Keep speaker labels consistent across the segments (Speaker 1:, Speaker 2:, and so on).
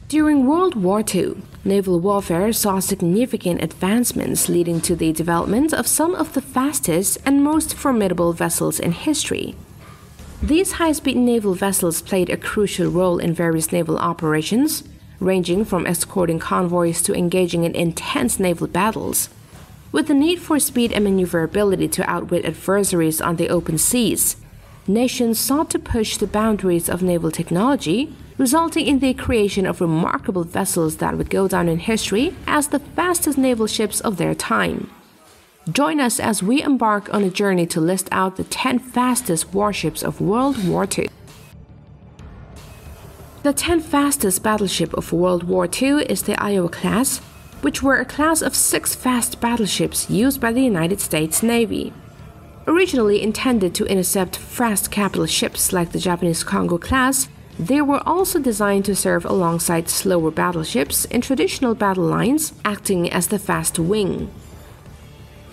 Speaker 1: During World War II, naval warfare saw significant advancements leading to the development of some of the fastest and most formidable vessels in history. These high-speed naval vessels played a crucial role in various naval operations, ranging from escorting convoys to engaging in intense naval battles. With the need for speed and maneuverability to outwit adversaries on the open seas, nations sought to push the boundaries of naval technology, resulting in the creation of remarkable vessels that would go down in history as the fastest naval ships of their time. Join us as we embark on a journey to list out the 10 fastest warships of World War II. The 10th fastest battleship of World War II is the Iowa-class, which were a class of 6 fast battleships used by the United States Navy. Originally intended to intercept fast capital ships like the Japanese Congo-class, they were also designed to serve alongside slower battleships in traditional battle lines, acting as the fast wing.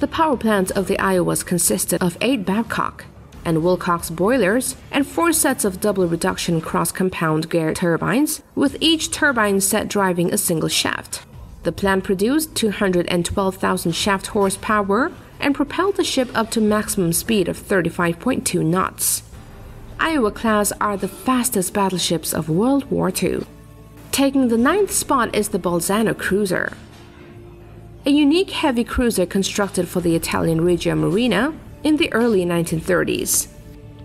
Speaker 1: The power plant of the Iowas consisted of 8 Babcock and Wilcox boilers and 4 sets of double reduction cross-compound gear turbines, with each turbine set driving a single shaft. The plant produced 212,000 shaft horsepower and propelled the ship up to maximum speed of 35.2 knots. Iowa-class are the fastest battleships of World War II. Taking the 9th spot is the Bolzano cruiser, a unique heavy cruiser constructed for the Italian Regia Marina in the early 1930s.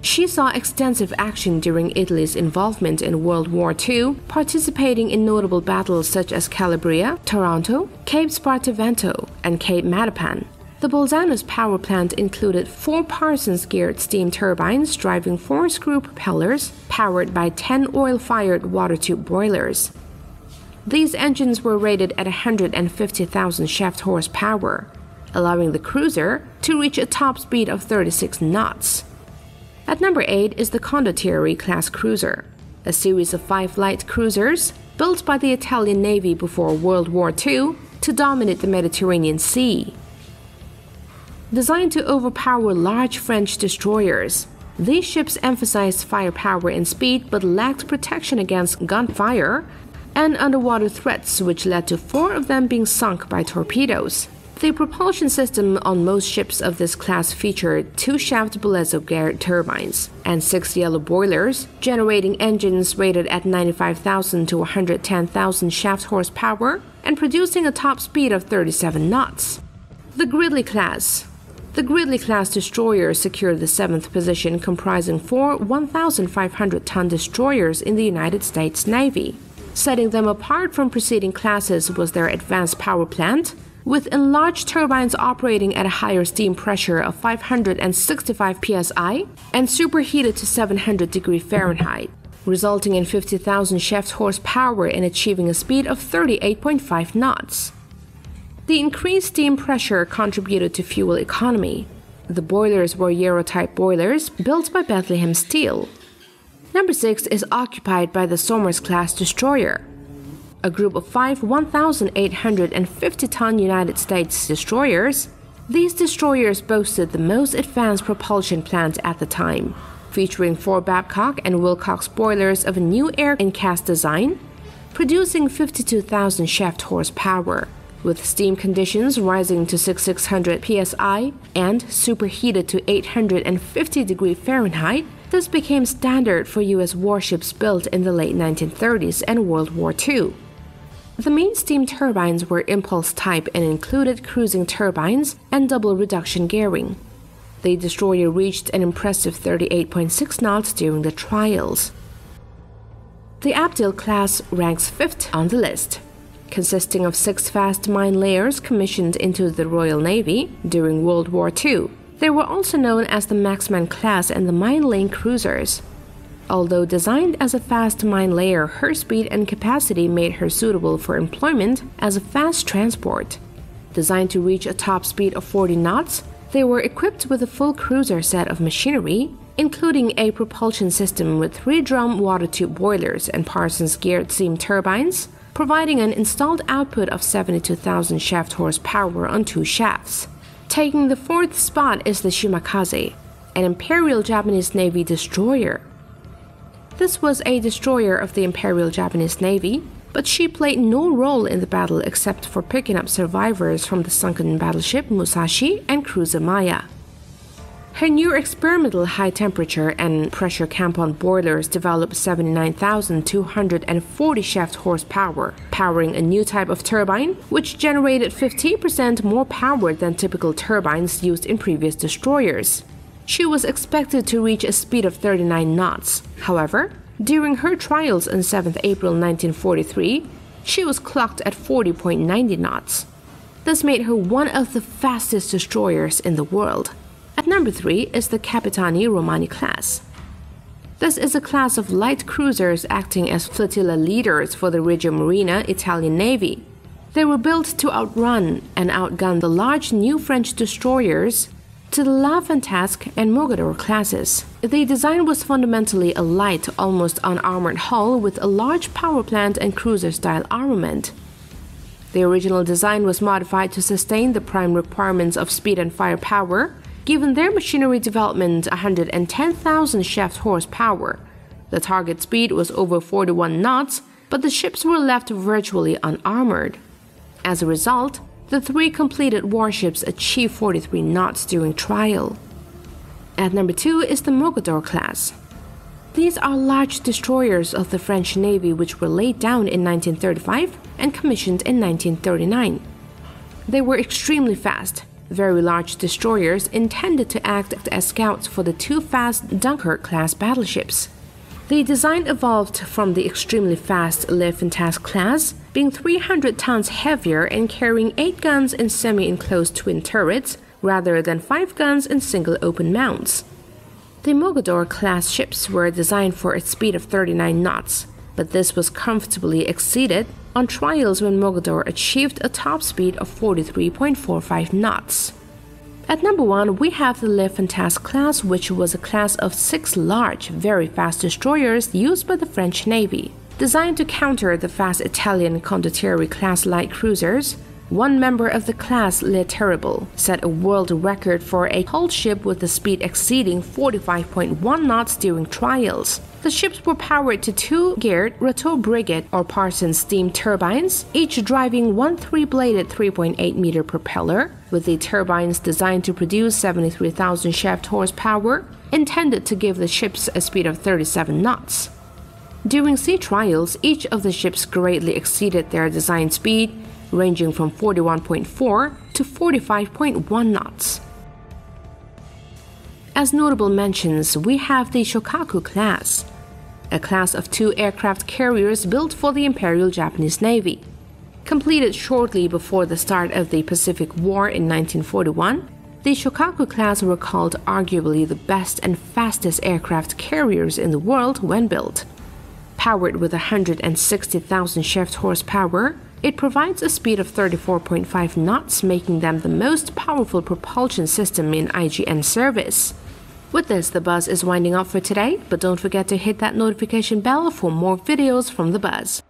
Speaker 1: She saw extensive action during Italy's involvement in World War II, participating in notable battles such as Calabria, Taranto, Cape Spartivento, and Cape Matapan. The Bolzano's power plant included 4 Parsons-geared steam turbines driving 4 screw propellers, powered by 10 oil-fired water tube boilers. These engines were rated at 150,000 shaft horsepower, allowing the cruiser to reach a top speed of 36 knots. At number 8 is the Condottieri-class cruiser, a series of 5 light cruisers built by the Italian Navy before World War II to dominate the Mediterranean Sea. Designed to overpower large French destroyers, these ships emphasized firepower and speed but lacked protection against gunfire and underwater threats, which led to 4 of them being sunk by torpedoes. The propulsion system on most ships of this class featured 2 shaft Bolezzo-geared turbines and 6 yellow boilers, generating engines rated at 95,000 to 110,000 shaft horsepower and producing a top speed of 37 knots. The Gridley-class. The Gridley-class destroyers secured the 7th position, comprising 4 1,500-ton destroyers in the United States Navy. Setting them apart from preceding classes was their advanced power plant, with enlarged turbines operating at a higher steam pressure of 565 psi and superheated to 700 degrees Fahrenheit, resulting in 50,000 shaft horsepower and achieving a speed of 38.5 knots. The increased steam pressure contributed to fuel economy. The boilers were Euro-type boilers built by Bethlehem Steel. Number 6 is occupied by the Somers-class destroyer, a group of 5 1,850-ton United States destroyers. These destroyers boasted the most advanced propulsion plant at the time, featuring 4 Babcock and Wilcox boilers of a new air-in-cast design, producing 52,000 shaft horsepower, with steam conditions rising to 600 psi and superheated to 850 degrees Fahrenheit. This became standard for U.S. warships built in the late 1930s and World War II. The main steam turbines were impulse type and included cruising turbines and double reduction gearing. The destroyer reached an impressive 38.6 knots during the trials. The Abdel-class ranks 5th on the list, consisting of 6 fast mine layers commissioned into the Royal Navy during World War II. They were also known as the Maxman-class and the mine-laying cruisers. Although designed as a fast mine layer, her speed and capacity made her suitable for employment as a fast transport. Designed to reach a top speed of 40 knots, they were equipped with a full cruiser set of machinery, including a propulsion system with 3 drum water tube boilers and Parsons-geared steam turbines, providing an installed output of 72,000 shaft horsepower on 2 shafts. Taking the 4th spot is the Shimakaze, an Imperial Japanese Navy destroyer. This was a destroyer of the Imperial Japanese Navy, but she played no role in the battle except for picking up survivors from the sunken battleship Musashi and cruiser Maya. Her new experimental high-temperature and pressure compound boilers developed 79,240 shaft horsepower, powering a new type of turbine, which generated 15% more power than typical turbines used in previous destroyers. She was expected to reach a speed of 39 knots. However, during her trials on 7 April 1943, she was clocked at 40.90 knots. This made her one of the fastest destroyers in the world. At number 3 is the Capitani Romani class. This is a class of light cruisers acting as flotilla leaders for the Reggio Marina Italian Navy. They were built to outrun and outgun the large new French destroyers to the La Fantasque and Mogador classes. The design was fundamentally a light, almost unarmored hull with a large power plant and cruiser-style armament. The original design was modified to sustain the prime requirements of speed and firepower, given their machinery development 110,000 shaft horsepower. The target speed was over 41 knots, but the ships were left virtually unarmored. As a result, the 3 completed warships achieved 43 knots during trial. At number 2 is the Mogador-class. These are large destroyers of the French Navy which were laid down in 1935 and commissioned in 1939. They were extremely fast, very large destroyers intended to act as scouts for the 2 fast Dunkirk-class battleships. The design evolved from the extremely fast Le Fantasque class, being 300 tons heavier and carrying 8 guns in semi-enclosed twin turrets rather than 5 guns in single open mounts. The Mogador-class ships were designed for a speed of 39 knots, but this was comfortably exceeded on trials when Mogador achieved a top speed of 43.45 knots. At number 1, we have the Le Fantasque class, which was a class of 6 large, very fast destroyers used by the French Navy. Designed to counter the fast Italian Condottieri-class light cruisers, one member of the class, Le Terrible, set a world record for a hull ship with a speed exceeding 45.1 knots during trials. The ships were powered to 2 geared Rotow-Brigade or Parsons steam turbines, each driving one 3-bladed 3.8-meter propeller, with the turbines designed to produce 73,000 shaft horsepower, intended to give the ships a speed of 37 knots. During sea trials, each of the ships greatly exceeded their design speed, ranging from 41.4 to 45.1 knots. As notable mentions, we have the Shokaku class, a class of 2 aircraft carriers built for the Imperial Japanese Navy. Completed shortly before the start of the Pacific War in 1941, the Shokaku class were called arguably the best and fastest aircraft carriers in the world when built. Powered with 160,000 shaft horsepower, it provides a speed of 34.5 knots, making them the most powerful propulsion system in IJN service. With this, the Buzz is winding up for today, but don't forget to hit that notification bell for more videos from the Buzz.